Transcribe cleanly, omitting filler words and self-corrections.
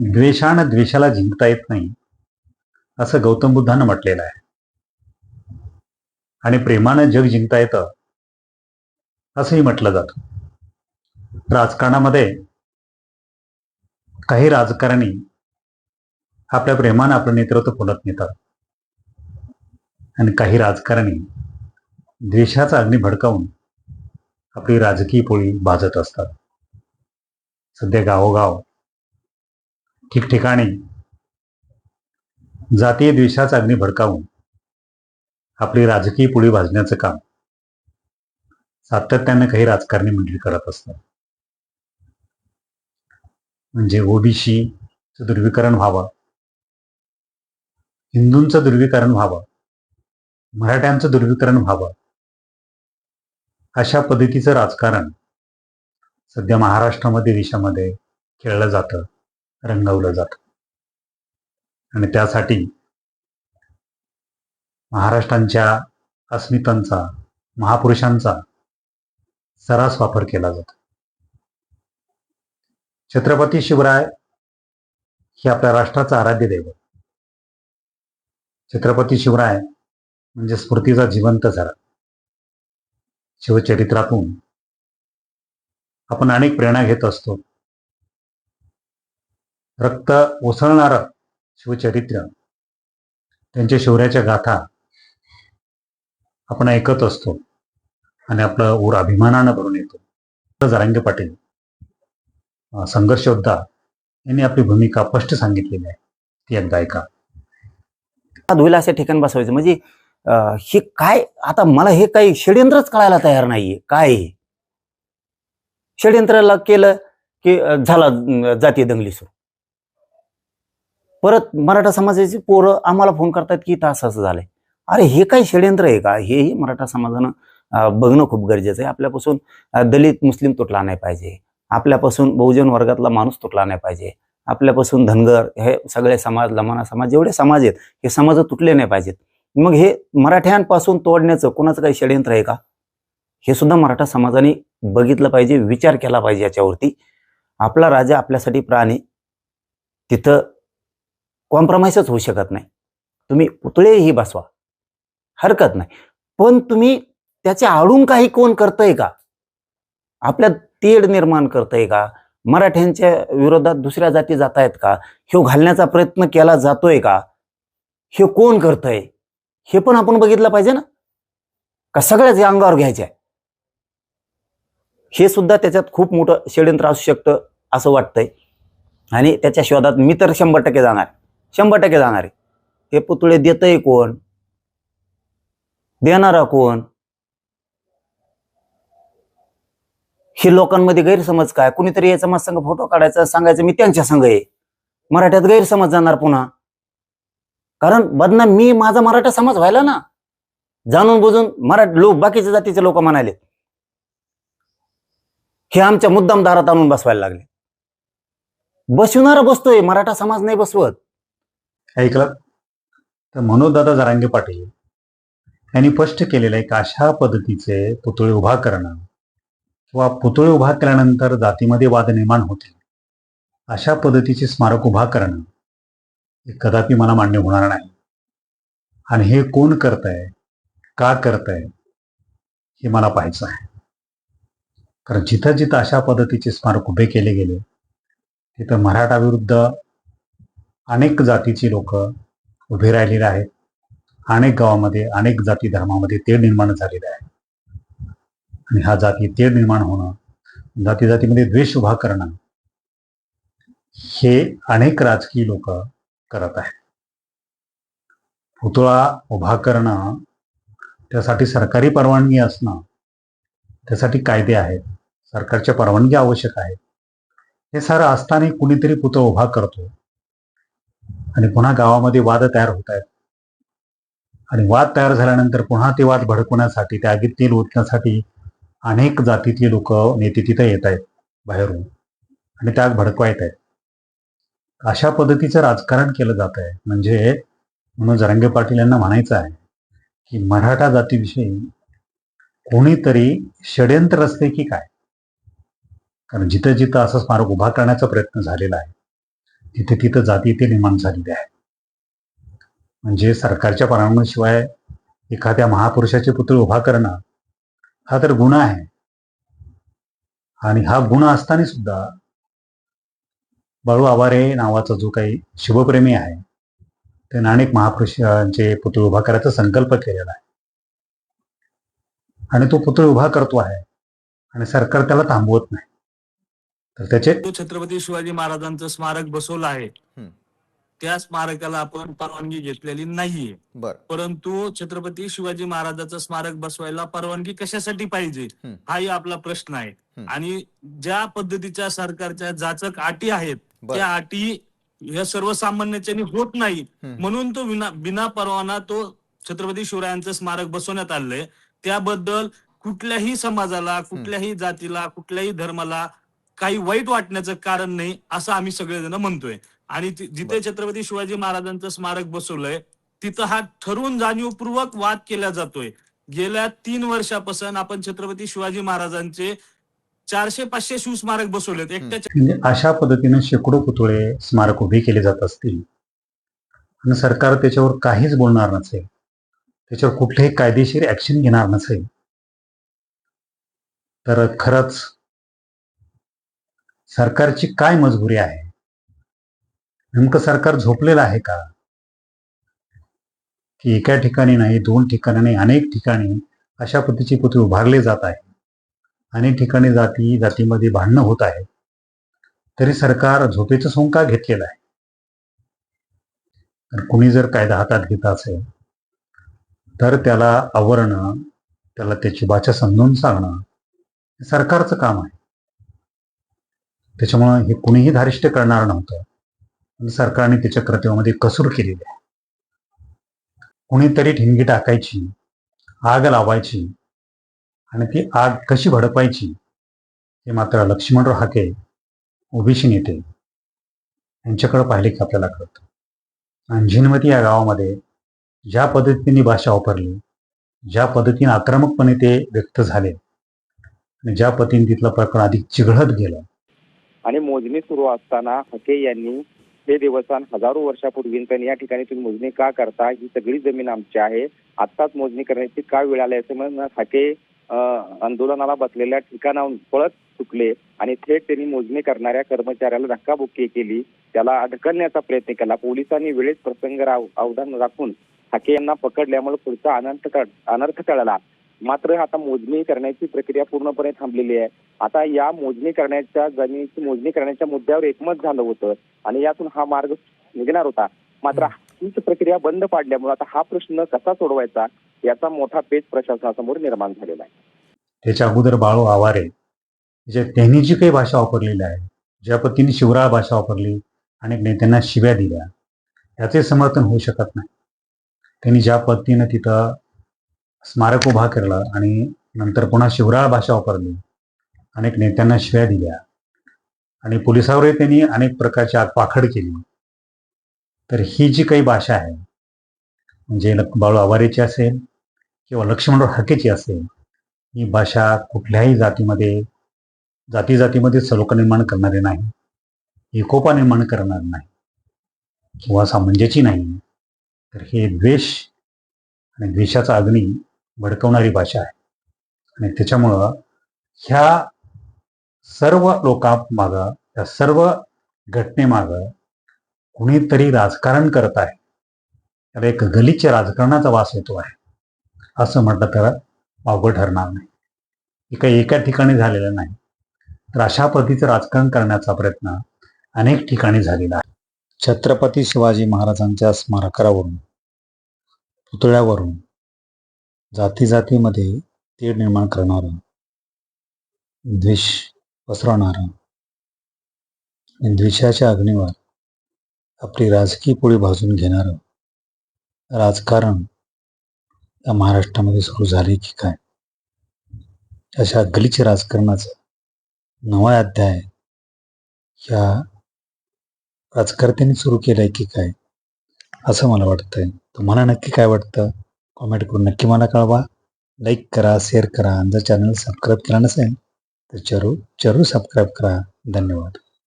द्वेषानं द्वेषाला जिंकता येत नाही असं गौतम बुद्धानं म्हटलेलं आहे. आणि प्रेमानं जग जिंकता येतं असंही म्हटलं जातं. राजकारणामध्ये काही राजकारणी आपल्या प्रेमानं आपलं नेतृत्व पुढत नेतात आणि काही राजकारणी द्वेषाचा अग्नी भडकावून आपली राजकीय पोळी भाजत असतात. सध्या गावोगाव ठिकठिकाणी जातीय द्वेषाचा अग्नी भडकावून आपली राजकीय पोळी भाजण्याचं काम सातत्यानं काही राजकारणी मंडळी करत असतात. म्हणजे ओबीसीचं ध्रुवीकरण व्हावं, हिंदूंचं ध्रुवीकरण व्हावं, मराठ्यांचं ध्रुवीकरण व्हावं, अशा पद्धतीचं राजकारण सध्या महाराष्ट्रामध्ये देशामध्ये खेळलं जातं, रंगवलं जातं. आणि त्यासाठी महाराष्ट्रांच्या अस्मितांचा, महापुरुषांचा सर्रास वापर केला जातो. छत्रपती शिवराय हे आपल्या राष्ट्राचा आराध्य दैवत. छत्रपती शिवराय म्हणजे स्मृतीचा जिवंत झरा. शिवचरित्रातून आपण अनेक प्रेरणा घेत असतो. रक्त ओसळणारं शिवचरित्र, त्यांच्या शौर्याच्या गाथा आपण ऐकत असतो आणि आपलं ऊर अभिमानानं भरून येतो. जरांगे पाटील संघर्ष योद्धा यांनी आपली भूमिका स्पष्ट सांगितलेली आहे, ती एकदा ऐका. धुईला असे ठिकाण बसवायचं म्हणजे हे काय, आता मला हे काही षड्यंत्रच कळायला तयार नाहीये. काय षड्यंत्राला केलं की झाला जातीय दंगली सुरू. परत मराठा समाजाची पोरं आम्हाला फोन करतात की तास असं झालंय. अरे हे काही षड्यंत्र आहे का? हेही मराठा समाजानं बघणं खूप गरजेचं आहे. आपल्यापासून दलित मुस्लिम तुटला नाही पाहिजे, आपल्यापासून बहुजन वर्गातला माणूस तुटला नाही पाहिजे, आपल्यापासून धनगर हे सगळे समाज, लमाना समाज, जेवढे समाज आहेत हे समाज तुटले नाही पाहिजेत. मग हे मराठ्यांपासून तोडण्याचं कोणाचं काही षड्यंत्र आहे का? हे सुद्धा मराठा समाजाने बघितलं पाहिजे, विचार केला पाहिजे याच्यावरती. आपला राजा आपल्यासाठी प्राण आहे, तिथं कॉम्प्रोमाइजच होऊ शकत नाही. तुम्ही पुतळेही बसवा, हरकत नाही, पण तुम्ही त्याच्या आडून काही कोण करतंय का? आपल्यात तेढ निर्माण करतंय का? मराठ्यांच्या विरोधात दुसऱ्या जाती जात आहेत का? हे घालण्याचा प्रयत्न केला जातोय का? हे कोण करतंय हे पण आपण बघितलं पाहिजे ना, का सगळ्याच या अंगावर घ्यायचे आहे? हे सुद्धा त्याच्यात खूप मोठं षड्यंत्र असू शकतं असं वाटतंय. आणि त्याच्या शोधात मी तर 100% जाणार, 100% जाणार आहे. हे पुतळे देतंय कोण? देणारा कोण? हे लोकांमध्ये गैरसमज काय? कुणीतरी याचा माझ संघ फोटो काढायचा, सांगायचं मी त्यांच्या संघ आहे. मराठ्यात गैरसमज जाणार पुन्हा. कारण बदनाम मी माझा मराठा समाज व्हायला ना, जाणून बुजून लोक बाकीच्या जातीचे लोक म्हणाले हे आमच्या मुद्दाम दारात आणून बसवायला लागले. बसवणारा बसतोय, मराठा समाज नाही बसवत. ऐकलं तर मनोजदादा जरांगे पाटील यांनी स्पष्ट केलेलं आहे की अशा पद्धतीचे पुतळे उभा करणं किंवा पुतळे उभा केल्यानंतर जातीमध्ये वाद निर्माण होतील अशा पद्धतीचे स्मारक उभा करणं हे कदापि मला मान्य होणार नाही. आणि हे कोण करतंय, का करतंय हे मला पाहायचं आहे. कारण जिथं जिथं अशा पद्धतीचे स्मारक उभे केले गेले तिथं मराठा विरुद्ध अनेक जातीची लोक उभे राहिलेले आहेत. अनेक गावामध्ये, अनेक जाती धर्मामध्ये तेढ निर्माण झालेले आहे. आणि हा जाती तेढ निर्माण होणं, जाती जातीमध्ये द्वेष उभा करणं हे अनेक राजकीय लोक करत आहेत. पुतळा उभा करणं त्यासाठी सरकारी परवानगी असणं, त्यासाठी कायदे आहेत, सरकारच्या परवानगी आवश्यक आहे. हे सारं असताना कुणीतरी पुतळा उभा करतो आणि पुन्हा गावामध्ये वाद तयार होत आहेत. आणि वाद तयार झाल्यानंतर पुन्हा ते वाद भडकवण्यासाठी, त्या आगीत तेल ओतण्यासाठी अनेक जातीतले लोक, नेते तिथे येत आहेत बाहेरून आणि त्या आग भडकवायत आहेत. अशा पद्धतीचं राजकारण केलं जात आहे. म्हणजे म्हणून जरांगे पाटील यांना म्हणायचं आहे की मराठा जातीविषयी कोणीतरी षड्यंत्र असते की काय? कारण जिथं जिथं असं स्मारक उभा करण्याचा प्रयत्न झालेला आहे तिथे तिथं जाती ते निर्माण झालेले आहे. म्हणजे सरकारच्या परवानगीशिवाय एखाद्या महापुरुषाचे पुतळे उभा करणं हा तर गुन्हा आहे. आणि हा गुन्हा असताना सुद्धा बाळू आवारे नावाचा जो काही शिवप्रेमी आहे त्याने अनेक महापुरुषांचे पुतळे उभा करायचा संकल्प केलेला आहे आणि तो पुतळे उभा करतो आहे आणि सरकार त्याला थांबवत नाही. तर त्याचे छत्रपती शिवाजी महाराजांचं स्मारक बसवलं आहे. त्या स्मारकाला आपण परवानगी घेतलेली नाहीये. परंतु छत्रपती शिवाजी महाराजांचं स्मारक बसवायला परवानगी कशासाठी पाहिजे हाही आपला प्रश्न आहे. आणि ज्या पद्धतीच्या सरकारच्या जाचक अटी आहेत त्या अटी या सर्वसामान्याच्यानी होत नाही, म्हणून तो बिना परवाना तो छत्रपती शिवरायांचं स्मारक बसवण्यात आलंय. त्याबद्दल कुठल्याही समाजाला, कुठल्याही जातीला, कुठल्याही धर्माला काही वाईट वाटण्याचं कारण नाही असं आम्ही सगळेजण म्हणतोय. आणि जिथे छत्रपती शिवाजी महाराजांचं स्मारक बसवलंय तिथं हा ठरवून जाणीवपूर्वक वाद केला जातोय. गेल्या 3 वर्षापासून आपण छत्रपती शिवाजी महाराजांचे 400-500 शिवस्मारक बसवलेत. म्हणजे अशा पद्धतीने शेकडो पुतळे स्मारक उभे केले जात असतील आणि सरकार त्याच्यावर काहीच बोलणार नसेल, त्याच्यावर कुठलेही कायदेशीर ऍक्शन घेणार नसेल, तर खरंच सरकारची काय मजबुरी आहे? नेमकं सरकार झोपलेलं आहे का? की एका ठिकाणी नाही, 2 ठिकाणी नाही, अनेक ठिकाणी अशा पद्धतीचे पुतळे उभारले जात आहे. अनेक ठिकाणी जातीमध्ये भांडणं होत आहे. तरी सरकार झोपेचं सोंग का घेतलेलं आहे? तर कुणी जर कायदा हातात घेत असेल तर त्याला आवरणं, त्याला त्याची भाषा समजून सांगणं हे सरकारचं काम आहे. त्याच्यामुळं हे कुणीही धारिष्ट करणार नव्हतं. आणि सरकारने त्याच्या कर्तव्यामध्ये कसूर केलेली आहे. कुणीतरी ठिणगी टाकायची, आग लावायची आणि ती आग कशी भडकायची हे मात्र लक्ष्मणराव हाके ओबीसी नेते यांच्याकडे पाहिले की आपल्याला कळतं. अंजिनवती या गावामध्ये ज्या पद्धतीने भाषा वापरली, ज्या पद्धतीने आक्रमकपणे ते व्यक्त झाले आणि ज्या पद्धतीने तिथलं प्रकरण अधिक चिघळत गेलं. आणि मोजणी सुरू असताना हाके यांनी हे देवस्थान हजारो वर्षापूर्वी या ठिकाणी तुम्ही मोजणी का करता, ही सगळी जमीन आमची आहे, आत्ताच मोजणी करण्याची का वेळ आली असं म्हणून हाके आंदोलनाला बसलेल्या ठिकाणाहून पळत सुटले आणि थेट त्यांनी मोजणी करणाऱ्या कर्मचाऱ्याला धक्काबुक्की केली, त्याला ढकलण्याचा प्रयत्न केला. पोलिसांनी वेळेत प्रसंग अवधान राखून हाके यांना पकडल्यामुळे पुढचा अनर्थ टळला. मात्र आता मोजणी करण्याची प्रक्रिया पूर्णपणे थांबलेली आहे. आता या मोजणी करण्याच्या जमिनीची मोजणी करण्याच्या मुद्द्यावर एकमत झालं होतं आणि यातून हा मार्ग निघणार होता. मात्र हीच प्रक्रिया बंद पाडल्यामुळे आता हा प्रश्न कसा सोडवायचा याचा मोठा पेच प्रशासनासमोर निर्माण झालेला आहे. त्याच्या अगोदर बाळू आवारे जे त्यांनी जी काही भाषा वापरलेली आहे, ज्या पद्धतीने शिवराळ भाषा वापरली, अनेक नेत्यांना शिव्या दिल्या, याचे समर्थन होऊ शकत नाही. त्यांनी ज्या पद्धतीनं तिथं स्मारक उभा केलं आणि नंतर पुन्हा शिवराळ भाषा वापरली, अनेक नेत्यांना शिव्या दिल्या आणि पोलिसावरही त्यांनी अनेक प्रकारची आगपाखड केली. तर ही जी काही भाषा आहे म्हणजे बाळू आवारेची असेल किंवा लक्ष्मणराव हाकेची असेल, ही भाषा कुठल्याही जातीमध्ये सलोखा निर्माण करणारी नाही, एकोपा निर्माण करणार नाही किंवा सामंजस्य नाही. तर हे द्वेष आणि द्वेषाचा अग्नी भडकवणारी भाषा आहे. आणि त्याच्यामुळं ह्या सर्व लोकांमागं, या सर्व घटनेमागं कुणीतरी राजकारण करत आहे. त्याला एक गलिच्छ राजकारणाचा वास येतो आहे असं म्हटलं तर अवघड ठरणार नाही. हे काही एका ठिकाणी झालेलं नाही, तर अशा पद्धतीचं राजकारण करण्याचा प्रयत्न अनेक ठिकाणी झालेला आहे. छत्रपती शिवाजी महाराजांच्या स्मारकावरून, पुतळ्यावरून जातीमध्ये तेढ निर्माण करणारं, द्वेष पसरवणारं आणि द्वेषाच्या अग्नीवर आपली राजकीय पोळी भाजून घेणारं राजकारण या महाराष्ट्रामध्ये सुरू झाले की काय? अशा गलिच्छ राजकारणाचा नवा अध्याय या राजकर्त्यांनी सुरू केलाय की काय असं मला वाटतंय. तुम्हाला नक्की काय वाटतं? कॉमेंट करून नक्की मला कळवा. लाईक करा, शेअर करा. जर चॅनल सबस्क्राईब केला नसेल तर जरूर सबस्क्राईब करा. धन्यवाद.